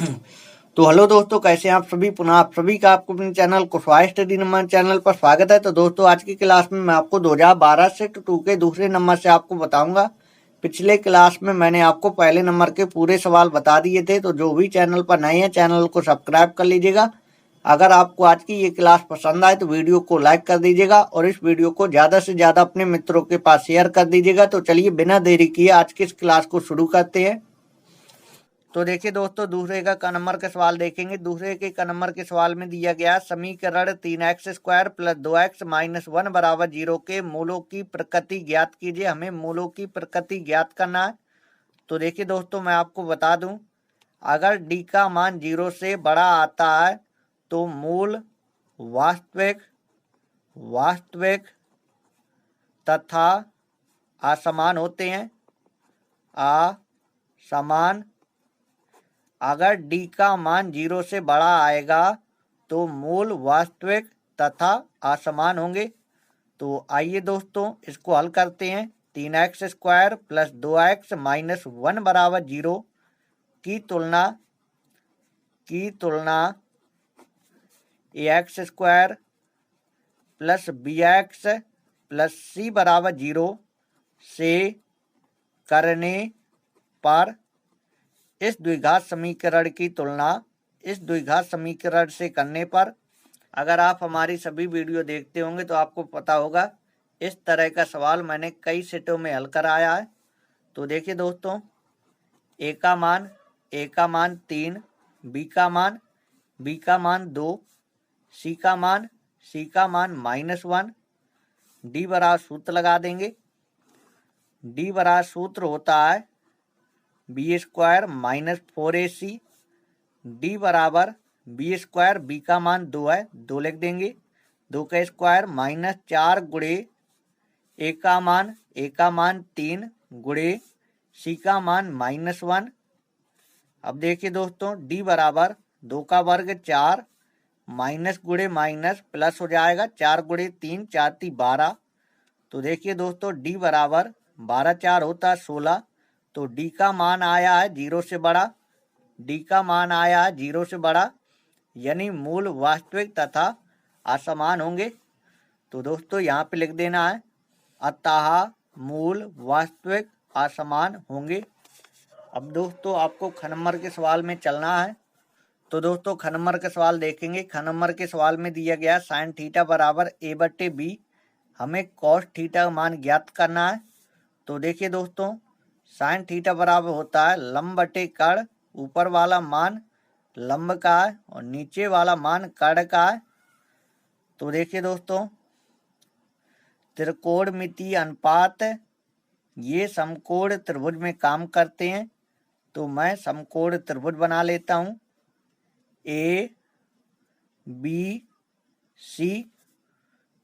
तो हेलो दोस्तों, कैसे हैं आप सभी। पुनः आप सभी का आपको अपने channel Kushwaha study number channel पर स्वागत है। तो दोस्तों, आज की क्लास में मैं आपको 2012 सेट 2 के दूसरे नंबर से आपको बताऊंगा। पिछले क्लास में मैंने आपको पहले नंबर के पूरे सवाल बता दिए थे, तो जो भी चैनल पर नए हैं चैनल को सब्सक्राइब कर लीजिएगा। अगर आपको आज की ये क्लास पसंद आए तो वीडियो को लाइक कर दीजिएगा और इस वीडियो को ज़्यादा से ज़्यादा अपने मित्रों के पास शेयर कर दीजिएगा। तो चलिए बिना देरी किए आज की इस क्लास को शुरू करते हैं। तो देखिए दोस्तों, दूसरे का नंबर के सवाल देखेंगे। दूसरे के नंबर के सवाल में दिया गया समीकरण 3x² + 2x - 1 बराबर 0 के मूलों की प्रकृति ज्ञात कीजिए। हमें मूलों की प्रकृति ज्ञात करना है। तो देखिए दोस्तों, मैं आपको बता दूं, अगर d का मान 0 से बड़ा आता है तो मूल वास्तविक तथा असमान होते हैं। असमान। अगर d का मान 0 से बड़ा आएगा तो मूल वास्तविक तथा असमान होंगे। तो आइए दोस्तों, इसको हल करते हैं। 3x² + 2x - 1 बराबर 0 की तुलना ax² + bx + c बराबर 0 से करने पर इस द्विघात समीकरण की तुलना इस द्विघात समीकरण से करने पर, अगर आप हमारी सभी वीडियो देखते होंगे तो आपको पता होगा इस तरह का सवाल मैंने कई सेटों में हल कराया है। तो देखिए दोस्तों, a का मान 3, b का मान 2, c का मान -1, d बराबर सूत्र लगा देंगे। d बराबर सूत्र होता है b² - 4ac। d बराबर b², b का मान 2 है, 2 लिख देंगे। 2 का स्क्वायर -4 गुणे a का मान 3 गुणे c का मान -1। अब देखिए दोस्तों, d बराबर 2 का वर्ग 4, माइनस गुणे माइनस प्लस हो जाएगा। 4 गुणे 3, 4 × 12। तो देखिए दोस्तों, d बराबर 12 4 होता है 16। तो d का मान आया है 0 से बड़ा। d का मान आया है 0 से बड़ा, यानी मूल वास्तविक तथा असमान होंगे। तो दोस्तों यहाँ पे लिख देना है, अतः मूल वास्तविक असमान होंगे। अब दोस्तों आपको ख नंबर के सवाल में चलना है। तो दोस्तों ख नंबर के सवाल देखेंगे। ख नंबर के सवाल में दिया गया sin थीटा बराबर a/b। हमें cos थीटा का मान ज्ञात करना है। तो देखिए दोस्तों, sin थीटा बराबर होता है लंब बटे कर्ण। ऊपर वाला मान लंब का है और नीचे वाला मान कर्ण का है। तो देखिए दोस्तों, त्रिकोणमितीय अनुपात ये समकोण त्रिभुज में काम करते हैं। तो मैं समकोण त्रिभुज बना लेता हूँ A B C।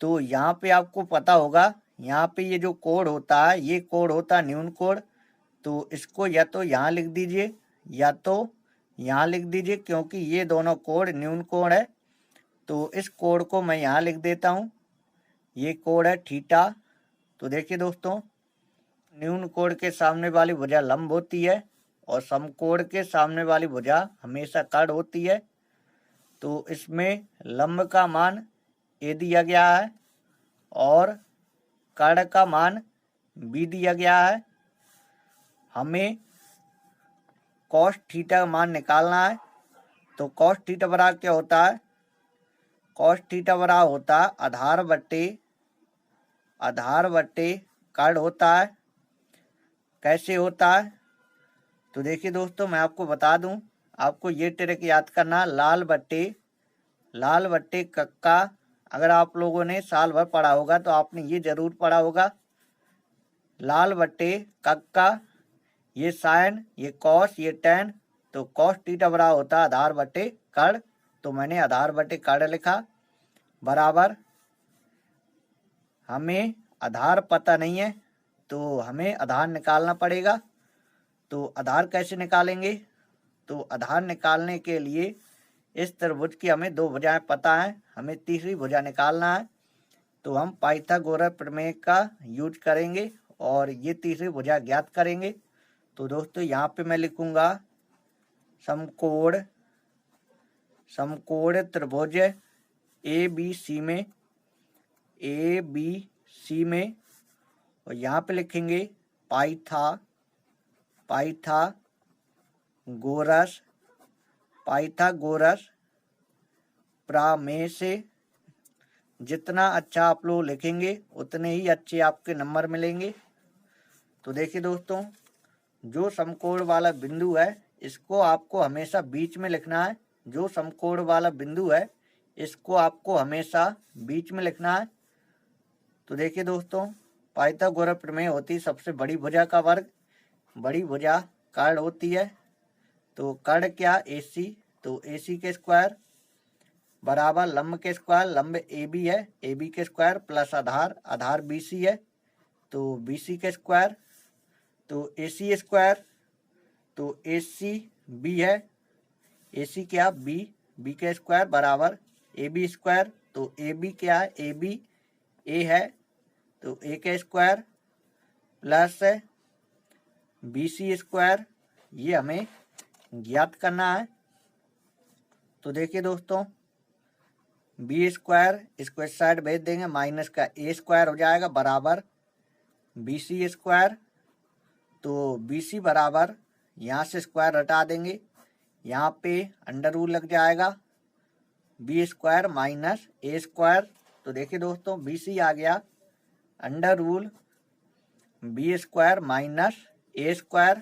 तो यहाँ पे आपको पता होगा, यहाँ पे ये जो कोण होता है ये कोण होता है न्यून कोण। तो इसको या तो यहाँ लिख दीजिए या तो यहाँ लिख दीजिए, क्योंकि ये दोनों कोण न्यून कोण है। तो इस कोण को मैं यहाँ लिख देता हूँ, ये कोण है थीटा। तो देखिए दोस्तों, न्यून कोण के सामने वाली भुजा लंब होती है और समकोण के सामने वाली भुजा हमेशा कर्ण होती है। तो इसमें लंब का मान a दिया गया है और कर्ण का मान b दिया गया है। हमें cos थीटा का मान निकालना है। तो cos थीटा बराबर क्या होता है? cos थीटा बराबर होता है आधार बट्टे कर्ण होता है। कैसे होता है? तो देखिए दोस्तों, मैं आपको बता दूं, आपको ये ट्रिक याद करना, लाल बट्टे कक्का। अगर आप लोगों ने साल भर पढ़ा होगा तो आपने ये जरूर पढ़ा होगा, लाल बट्टे कक्का, ये साइन, ये कॉस, ये टेन। तो कॉस थीटा बराबर होता है आधार बट्टे कर्ण। तो मैंने आधार बट्टे कर्ण लिखा, बराबर हमें आधार पता नहीं है तो हमें आधार निकालना पड़ेगा। तो आधार कैसे निकालेंगे? तो आधार निकालने के लिए इस त्रिभुज की हमें 2 भुजाएं पता है, हमें तीसरी भुजा निकालना है। तो हम पाइथागोरस प्रमेय का यूज करेंगे और ये तीसरी भुजा ज्ञात करेंगे। तो दोस्तों यहाँ पे मैं लिखूंगा समकोण त्रिभुज ए बी सी में और यहाँ पे लिखेंगे पाइथागोरस प्रमेय से। जितना अच्छा आप लोग लिखेंगे उतने ही अच्छे आपके नंबर मिलेंगे। तो देखिए दोस्तों, जो समकोण वाला बिंदु है इसको आपको हमेशा बीच में लिखना है। जो समकोण वाला बिंदु है इसको आपको हमेशा बीच में लिखना है। तो देखिए दोस्तों, पाइथागोरस प्रमेय होती है सबसे बड़ी भुजा का वर्ग। बड़ी भुजा कर्ण होती है, तो कर्ण क्या AC, तो AC के स्क्वायर बराबर लंब के स्क्वायर, लंब AB है, AB के स्क्वायर प्लस आधार BC है, तो BC के स्क्वायर, तो AC स्क्वायर, तो ACB है, AC क्या B के स्क्वायर बराबर AB स्क्वायर, तो AB क्या है AB A है, तो A के स्क्वायर प्लस BC स्क्वायर, ये हमें ज्ञात करना है। तो देखिए दोस्तों, B स्क्वायर इसको इस साइड भेज देंगे, माइनस का A स्क्वायर हो जाएगा बराबर BC स्क्वायर, तो BC बराबर यहाँ से स्क्वायर हटा देंगे, यहाँ पे अंडर रूल लग जाएगा B square minus A square. तो देखिए दोस्तों, BC आ गया under root B square minus A square.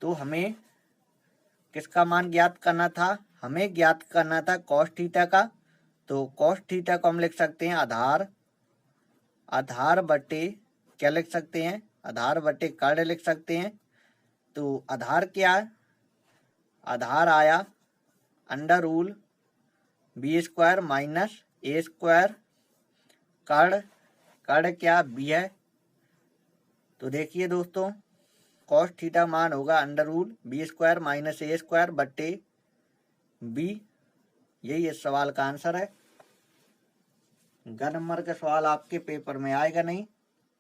तो हमें किसका मान ज्ञात करना था? हमें ज्ञात करना था कॉस थीटा का। तो कॉस थीटा को हम लिख सकते हैं आधार बटे क्या लिख सकते हैं? आधार बटे कर्ण लिख सकते हैं। तो आधार क्या है? आधार आया under root B square minus A square, कर्ण क्या B है। तो देखिए दोस्तों, कॉस थीटा मान होगा under root B square minus A square बटे B। यही इस सवाल का आंसर है। घन नंबर का सवाल आपके पेपर में आएगा नहीं,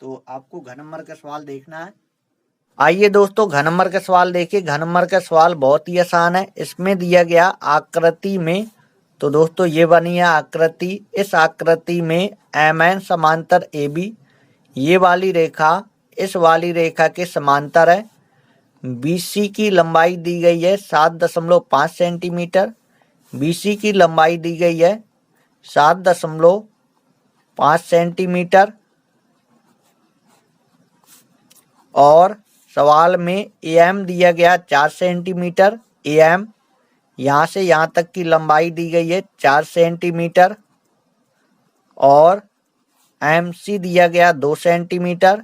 तो आपको घन नंबर का सवाल देखना है। आइए दोस्तों, घन नंबर का सवाल देखिए। घन नंबर का सवाल बहुत ही आसान है। इसमें दिया गया आकृति में, तो दोस्तों ये बनी है आकृति। इस आकृति में MN समांतर AB, ये वाली रेखा इस वाली रेखा के समांतर है। BC की लंबाई दी गई है 7.5 सेंटीमीटर। BC की लंबाई दी गई है 7.5 सेंटीमीटर। और सवाल में AM दिया गया 4 सेंटीमीटर। AM यहाँ से यहाँ तक की लंबाई दी गई है 4 सेंटीमीटर। और MC दिया गया 2 सेंटीमीटर।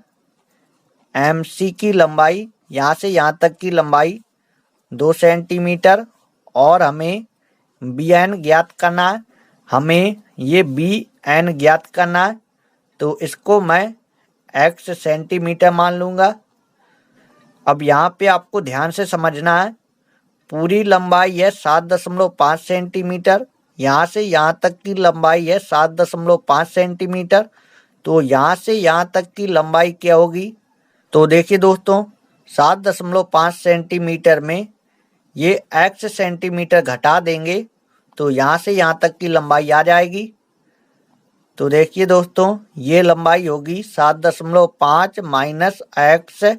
MC की लंबाई यहाँ से यहाँ तक की लंबाई 2 सेंटीमीटर। और हमें BN ज्ञात करना है। हमें ये BN ज्ञात करना है, तो इसको मैं X सेंटीमीटर मान लूँगा। अब यहाँ पे आपको ध्यान से समझना है। पूरी लंबाई है 7.5 सेंटीमीटर। यहाँ से यहाँ तक की लंबाई है 7.5 सेंटीमीटर। तो यहाँ से यहाँ तक की लंबाई क्या होगी? तो देखिए दोस्तों, 7.5 सेंटीमीटर में ये X सेंटीमीटर घटा देंगे, तो यहाँ से यहाँ तक की लंबाई आ जाएगी। तो देखिए दोस्तों, ये लंबाई होगी 7.5 माइनस X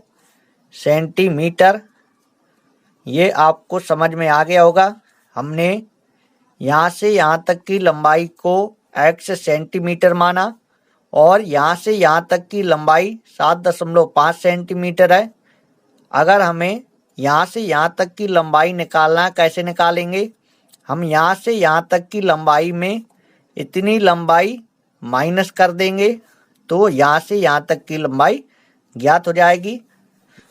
सेंटीमीटर। ये आपको समझ में आ गया होगा। हमने यहाँ से यहाँ तक की लंबाई को X सेंटीमीटर माना और यहाँ से यहाँ तक की लंबाई 7.5 सेंटीमीटर है। अगर हमें यहाँ से यहाँ तक की लंबाई निकालना है, कैसे निकालेंगे? हम यहाँ से यहाँ तक की लंबाई में इतनी लंबाई माइनस कर देंगे, तो यहाँ से यहाँ तक की लंबाई ज्ञात हो जाएगी।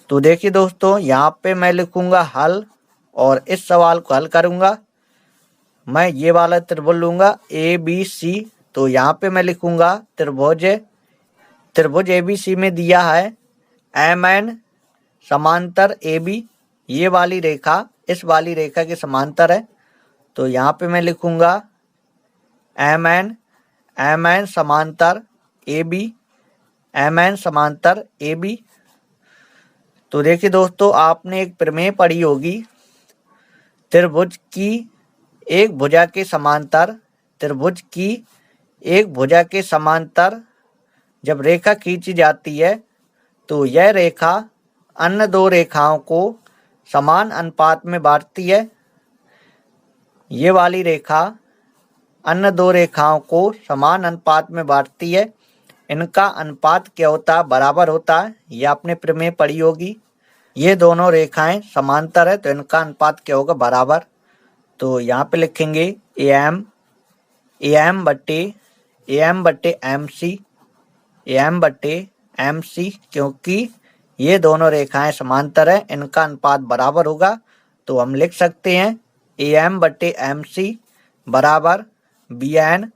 तो देखिए दोस्तों, यहाँ पे मैं लिखूँगा हल और इस सवाल को हल करूँगा। मैं ये वाला त्रिभुज लूँगा ABC। तो यहाँ पे मैं लिखूँगा त्रिभुज ABC में दिया है MN समांतर AB। ये वाली रेखा इस वाली रेखा के समांतर है। तो यहाँ पे मैं लिखूँगा MN समांतर AB। तो देखिए दोस्तों, आपने एक प्रमेय पढ़ी होगी त्रिभुज की एक भुजा के समांतर, त्रिभुज की एक भुजा के समांतर जब रेखा खींची जाती है तो यह रेखा अन्य दो रेखाओं को समान अनुपात में बांटती है। ये वाली रेखा अन्य दो रेखाओं को समान अनुपात में बांटती है। इनका अनुपात क्या होता है? बराबर होता है। ये आपने प्रमेय पढ़ी होगी। ये दोनों रेखाएं समांतर है तो इनका अनुपात क्या होगा? बराबर। तो यहाँ पे लिखेंगे एम बट्टे एम सी, क्योंकि ये दोनों रेखाएं समांतर है, इनका अनुपात बराबर होगा। तो हम लिख सकते हैं एम बट्टे एम सी बराबर बी एन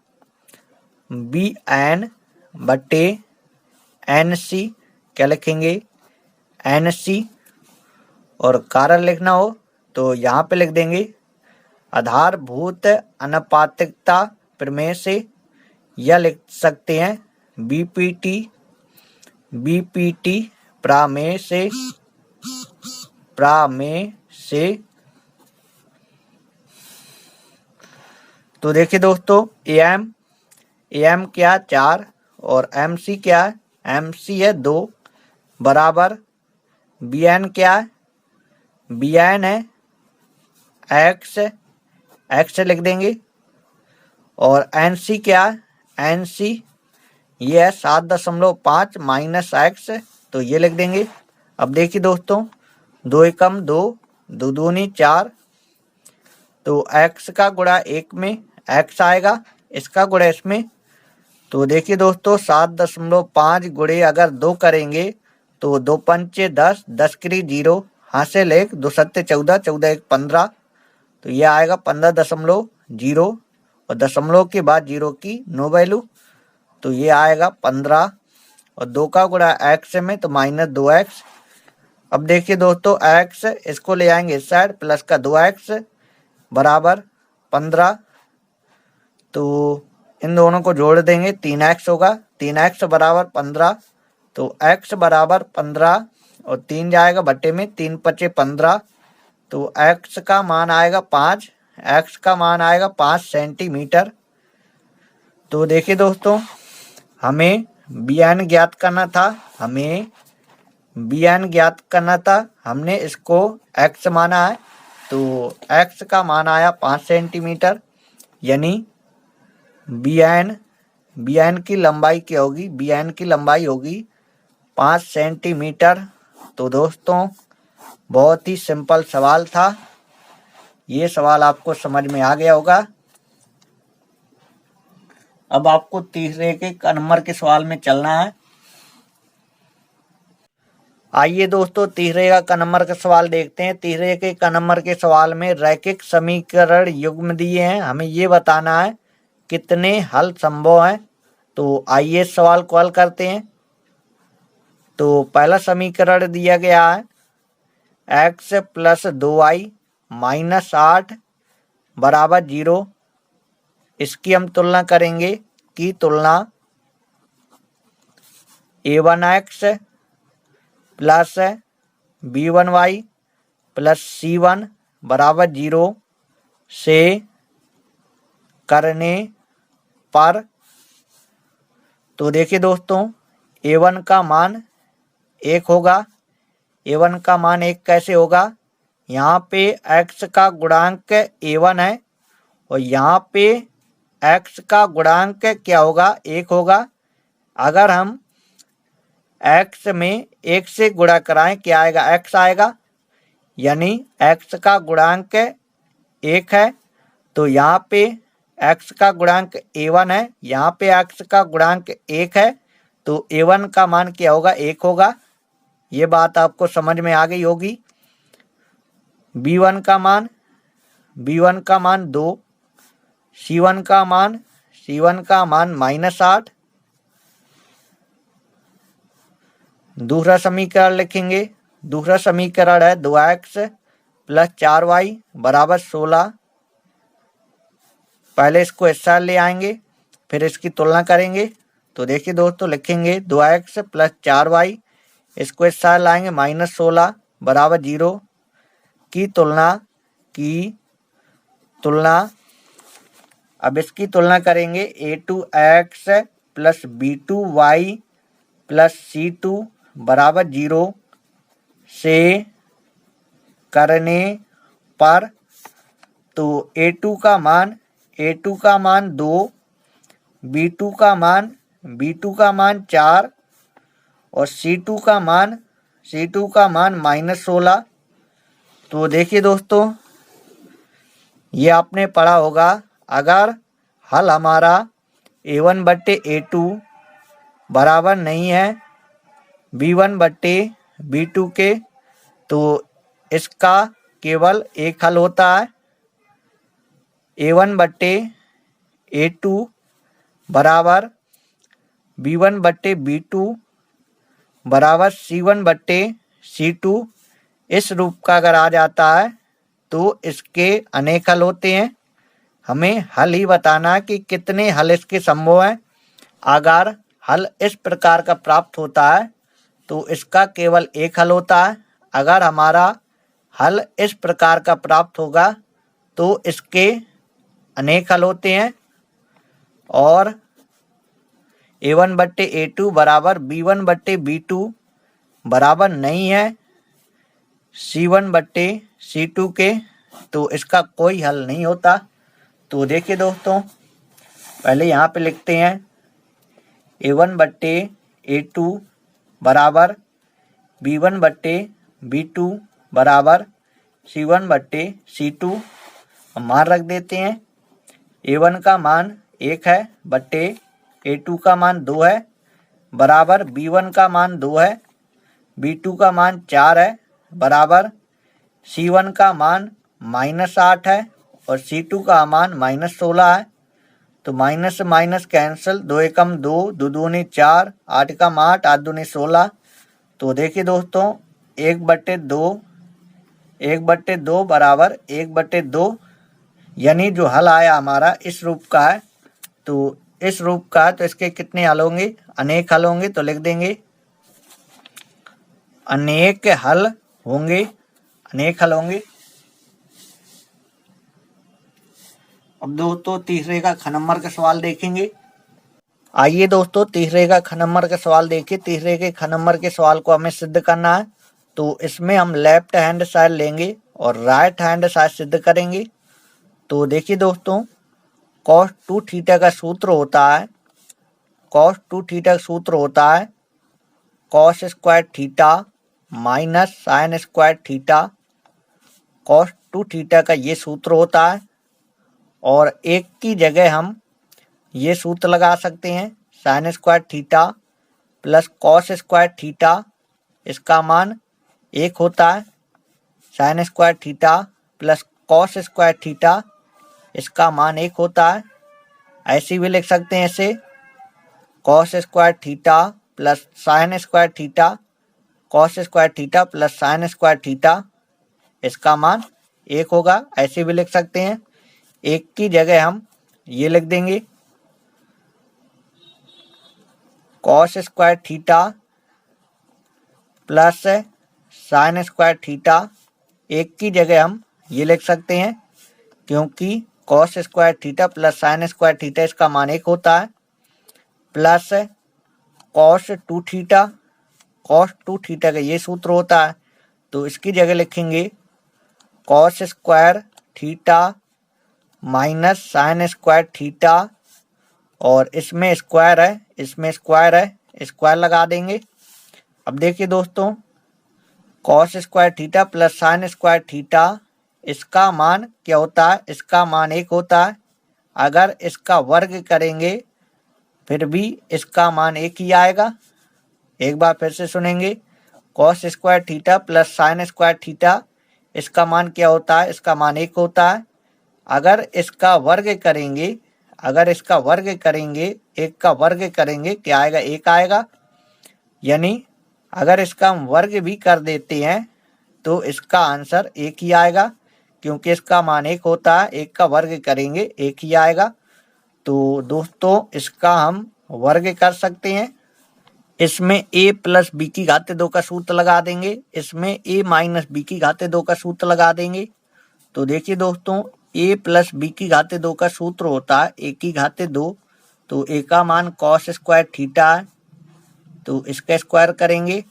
बट्टे एन सी। क्या लिखेंगे? N C. और कारण लिखना हो तो यहाँ पे लिख देंगे आधारभूत अनुपातिकता प्रमेय से, या लिख सकते हैं बीपीटी प्रमेय से। तो देखिए दोस्तों, एम क्या? 4 और एम सी क्या है? एम सी है 2 बराबर बी एन क्या है? बी एन है एक्स लिख देंगे। और एन सी क्या है? एन सी ये है 7.5 माइनस एक्स, तो ये लिख देंगे। अब देखिए दोस्तों, 2 एकम 2, 2 दूनी 4, तो x का गुणा 1 में x आएगा, इसका गुणा इसमें। तो देखिए दोस्तों, 7.5 गुणे अगर 2 करेंगे तो 2 पंचे 10, 10 करी 0, हासिल 1, 2 सत्ते 14, 14 1 15, तो ये आएगा 15.0 और दशमलव के बाद 0 की नो वैल्यू, तो ये आएगा 15। और 2 का गुणा x में तो -2x। अब देखिए दोस्तों, x इसको ले आएंगे इस साइड, प्लस का 2x बराबर 15। तो इन दोनों को जोड़ देंगे, 3x होगा, 3x बराबर 15। तो x बराबर 15 और 3 जाएगा बट्टे में, 3 पचे 15, तो x का मान आएगा 5, x का मान आएगा 5 सेंटीमीटर। तो देखिए दोस्तों, हमें bn ज्ञात करना था, हमने इसको x माना है, तो x का मान आया 5 सेंटीमीटर, यानी bn की लंबाई क्या होगी? bn की लंबाई होगी 5 सेंटीमीटर। तो दोस्तों, बहुत ही सिंपल सवाल था। ये सवाल आपको समझ में आ गया होगा। अब आपको तीसरे के क नंबर के सवाल में चलना है। आइए दोस्तों, तीसरे का नंबर का सवाल देखते हैं। तीसरे के क नंबर के सवाल में रैखिक समीकरण युग्म दिए हैं, हमें ये बताना है कितने हल संभव हैं। तो आइए सवाल को हल करते हैं। तो पहला समीकरण दिया गया है x + 2y - 8 बराबर 0। इसकी हम तुलना करेंगे कि तुलना a1x + b1y + c1 बराबर 0 से करने पर। तो देखिए दोस्तों, a1 का मान 1 होगा। a1 का मान 1 कैसे होगा? यहाँ पे x का गुणांक a1 है और यहाँ पे x का गुणांक क्या होगा? 1 होगा। अगर हम x में 1 से गुणा कराएं, क्या आएगा? x आएगा, यानी x का गुणांक 1 है। तो यहाँ पे x का गुणांक a1 है, यहाँ पे x का गुणांक 1 है, तो a1 का मान क्या होगा? 1 होगा। ये बात आपको समझ में आ गई होगी। b1 का मान 2, c1 का मान -8। दूसरा समीकरण लिखेंगे। दूसरा समीकरण है 2x + 4y बराबर 16। पहले इसको इस साइड ले आएंगे, फिर इसकी तुलना करेंगे। तो देखिए दोस्तों, लिखेंगे 2x + 4y, इसको इस साइड लाएंगे, -16 बराबर 0 की तुलना, अब इसकी तुलना करेंगे a2x plus b2y plus c2 बराबर 0 से करने पर, तो a2 का मान 2, b2 का मान 4 और c2 का मान -16। तो देखिए दोस्तों, ये आपने पढ़ा होगा, अगर हल हमारा a1 बट्टे a2 बराबर नहीं है b1 बट्टे b2 के, तो इसका केवल एक हल होता है, a1 बट्टे a2 बराबर b1 बट्टे b2 बराबर c1 बट्टे c2। इस रूप का अगर आ जाता है तो इसके अनेक हल होते हैं। हमें हल ही बताना है कि कितने हल इसके संभव हैं। अगर हल इस प्रकार का प्राप्त होता है तो इसका केवल एक हल होता है। अगर हमारा हल इस प्रकार का प्राप्त होगा तो इसके अनेक हल होते हैं। और a1 बट्टे a2 बराबर b1 बट्टे b2 बराबर नहीं है c1 बट्टे c2 के, तो इसका कोई हल नहीं होता। तो देखिए दोस्तों, पहले यहाँ पे लिखते हैं a1 बट्टे a2 बराबर b1 बट्टे b2 बराबर c1 बट्टे c2। मान रख देते हैं, a1 का मान 1 है बट्टे a2 का मान 2 है बराबर b1 का मान 2 है, b2 का मान 4 है बराबर c1 का मान -8 है और c2 का मान -16 है। तो माइनस से माइनस कैंसिल, 2 एकम 2, 2 दूनी 4, 8 एकम 8, 8 दूनी 16। तो देखिए दोस्तों, 1/2 बराबर 1/2, यानी जो हल आया हमारा इस रूप का है। तो इस रूप का है तो इसके कितने हल होंगे? अनेक हल होंगे। तो लिख देंगे अनेक हल होंगे, अनेक हल होंगे। अब दोस्तों तीसरे का ख नंबर का सवाल देखेंगे। आइए दोस्तों तीसरे का ख नंबर का सवाल देखिए। तीसरे के ख नंबर के सवाल को हमें सिद्ध करना है। तो इसमें हम लेफ्ट हैंड साइड लेंगे और राइट हैंड साइड सिद्ध करेंगे। तो देखिए दोस्तों, cos 2 थीटा का सूत्र होता है, cos 2 थीटा का सूत्र होता है cos square theta minus sine square theta. cos 2 theta का ये सूत्र होता है और एक की जगह हम ये सूत्र लगा सकते हैं, sine square theta plus cos square theta, इसका मान 1 होता है। Sine square theta plus cos square theta, इसका मान 1 होता है। ऐसे भी लिख सकते हैं इसे, cos square theta plus sine square theta, cos square theta plus sine square theta, इसका मान 1 होगा। ऐसे भी लिख सकते हैं। एक की जगह हम ये लिख देंगे, cos square theta plus sine square theta. एक की जगह हम ये लिख सकते हैं क्योंकि cos square theta plus sine square theta इसका मान 1 होता है, plus cos 2 theta. cos 2 theta का ये सूत्र होता है, तो इसकी जगह लिखेंगे cos square theta minus sine square theta, और इसमें स्क्वायर है, इसमें स्क्वायर है, स्क्वायर लगा देंगे। अब देखिए दोस्तों, cos square theta plus sine square theta, इसका मान क्या होता है? इसका मान 1 होता है। अगर इसका वर्ग करेंगे फिर भी इसका मान 1 ही आएगा। एक बार फिर से सुनेंगे, cos square theta plus sine square theta, इसका मान क्या होता है? इसका मान 1 होता है। अगर इसका वर्ग करेंगे, एक का वर्ग करेंगे क्या आएगा? 1 आएगा। यानी अगर इसका हम वर्ग भी कर देते हैं तो इसका आंसर 1 ही आएगा, क्योंकि इसका मान 1 होता है। 1 का वर्ग करेंगे 1 ही आएगा। तो दोस्तों इसका हम वर्ग कर सकते हैं। इसमें a प्लस b की घाते 2 का सूत्र लगा देंगे, इसमें a माइनस b की घाते 2 का सूत्र लगा देंगे। तो देखिए दोस्तों, a प्लस बी की घाते 2 का सूत्र होता है a की घाते 2, तो a का मान कॉस स्क्वायर थीटा है, तो इसका स्क्वायर करेंगे,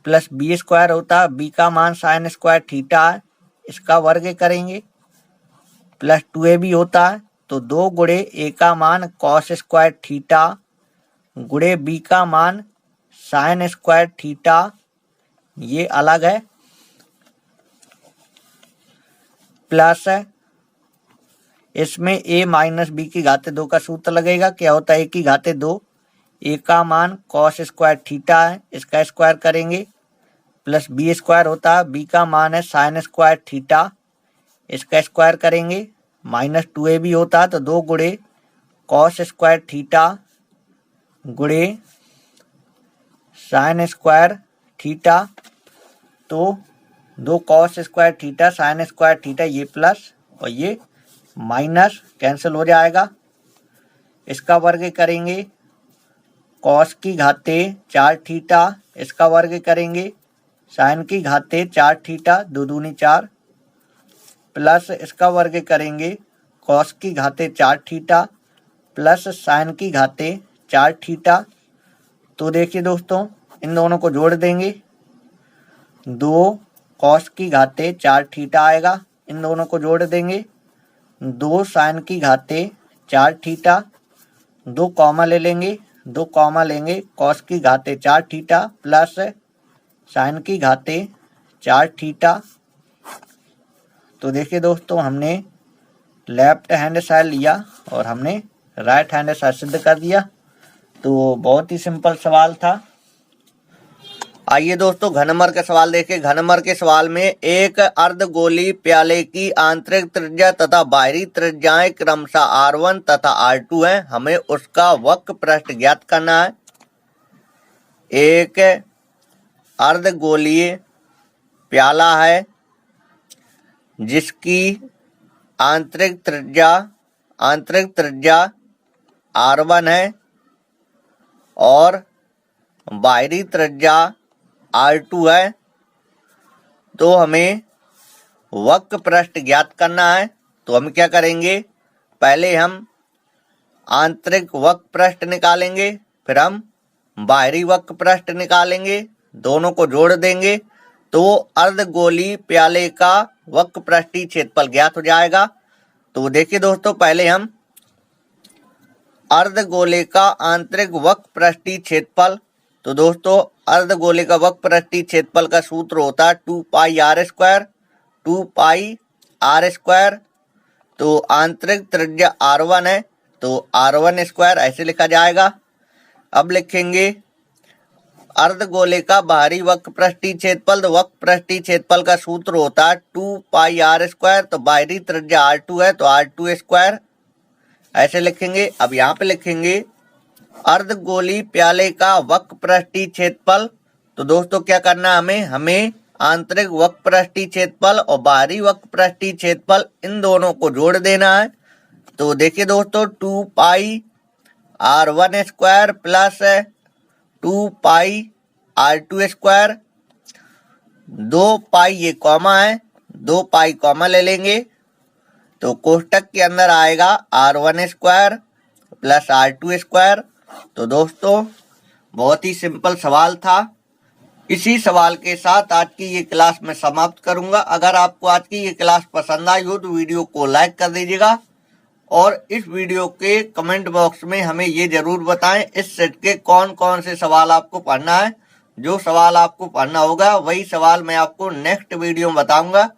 प्लस बी स्क्वायर होता है b का मान साइन स्क्वायर थीटा है, इसका वर्ग करेंगे, प्लस 2ab होता है, तो 2 गुणे a का मान कॉस स्क्वायर थीटा गुणे b का मान साइन स्क्वायर थीटा, ये अलग है, प्लस इसमें a माइनस बी की घाते 2 का सूत्र लगेगा। क्या होता है a की घाते 2, a का मान कॉस स्क्वायर थीटा है, इसका स्क्वायर करेंगे, प्लस बी स्क्वायर होता है b का मान है साइन स्क्वायर थीटा, इसका स्क्वायर करेंगे, माइनस 2ab होता है, तो 2 गुणे कॉस स्क्वायर थीटा गुणे साइन स्क्वायर थीटा, तो 2 cos square theta sine square theta, ये प्लस और ये माइनस कैंसिल हो जाएगा, इसका वर्ग करेंगे, कॉस की घाते 4 थीटा, इसका वर्ग करेंगे, साइन की घाते 4 थीटा 2 दूनी 4, प्लस इसका वर्ग करेंगे, कॉस की घाते 4 थीटा प्लस साइन की घाते 4 थीटा। तो देखिए दोस्तों, इन दोनों को जोड़ देंगे, 2 कॉस की घाते 4 थीटा आएगा, इन दोनों को जोड़ देंगे, 2 साइन की घाते 4 थीटा, 2 कॉमा ले लेंगे, 2 कॉमा लेंगे, कॉस की घाते 4 थीटा प्लस साइन की घाते 4 थीटा। तो देखिए दोस्तों, हमने लेफ्ट हैंड साइड लिया और हमने राइट हैंड साइड सिद्ध कर दिया। तो बहुत ही सिंपल सवाल था। आइए दोस्तों, घन नंबर का सवाल देखिए। घन नंबर के सवाल में एक अर्धगोलीय प्याले की आंतरिक त्रिज्या तथा बाहरी त्रिज्याएं क्रमशः R1 तथा R2 है, हमें उसका वक्र पृष्ठ ज्ञात करना है। एक अर्धगोलीय प्याला है जिसकी आंतरिक त्रिज्या R1 है और बाहरी त्रिज्या R2 है, तो हमें वक्र पृष्ठ ज्ञात करना है। तो हम क्या करेंगे, पहले हम आंतरिक वक्र पृष्ठ निकालेंगे, फिर हम बाहरी वक्र पृष्ठ निकालेंगे, दोनों को जोड़ देंगे, तो अर्धगोलीय प्याले का वक्र पृष्ठीय क्षेत्रफल ज्ञात हो जाएगा। तो देखिए दोस्तों, पहले हम अर्धगोले का आंतरिक वक्र पृष्ठीय क्षेत्रफल, तो दोस्तों अर्धगोले का वक्र पृष्ठीय क्षेत्रफल का सूत्र होता है 2 पाई आर स्क्वायर। तो आंतरिक त्रिज्या R1 है, तो R1 स्क्वायर ऐसे लिखा जाएगा। अब लिखेंगे अर्धगोले का बाहरी वक्र पृष्ठीय क्षेत्रफल, तो वक्र पृष्ठीय क्षेत्रफल का सूत्र होता है 2 पाई आर स्क्वायर, तो बाहरी त्रिज्या R2 है, तो R2 स्क्वायर ऐसे लिखेंगे। अब यहाँ पे लिखेंगे अर्धगोलीय प्याले का वक्र पृष्ठीय क्षेत्रफल, तो दोस्तों क्या करना है, हमें आंतरिक वक्र पृष्ठीय क्षेत्रफल और बाहरी वक्र पृष्ठीय क्षेत्रफल इन दोनों को जोड़ देना है। तो देखिए दोस्तों, 2 पाई R1 स्क्वायर प्लस 2 पाई R2 स्क्वायर, 2 पाई ये कॉमा है, 2 पाई कॉमा ले लेंगे, तो कोष्टक के अंदर आएगा R1 square plus R2 square. तो दोस्तों बहुत ही सिंपल सवाल था। इसी सवाल के साथ आज की ये क्लास मैं समाप्त करूंगा। अगर आपको आज की ये क्लास पसंद आई हो तो वीडियो को लाइक कर दीजिएगा और इस वीडियो के कमेंट बॉक्स में हमें ये जरूर बताएं इस सेट के कौन कौन से सवाल आपको पढ़ना है। जो सवाल आपको पढ़ना होगा वही सवाल मैं आपको नेक्स्ट वीडियो में बताऊंगा।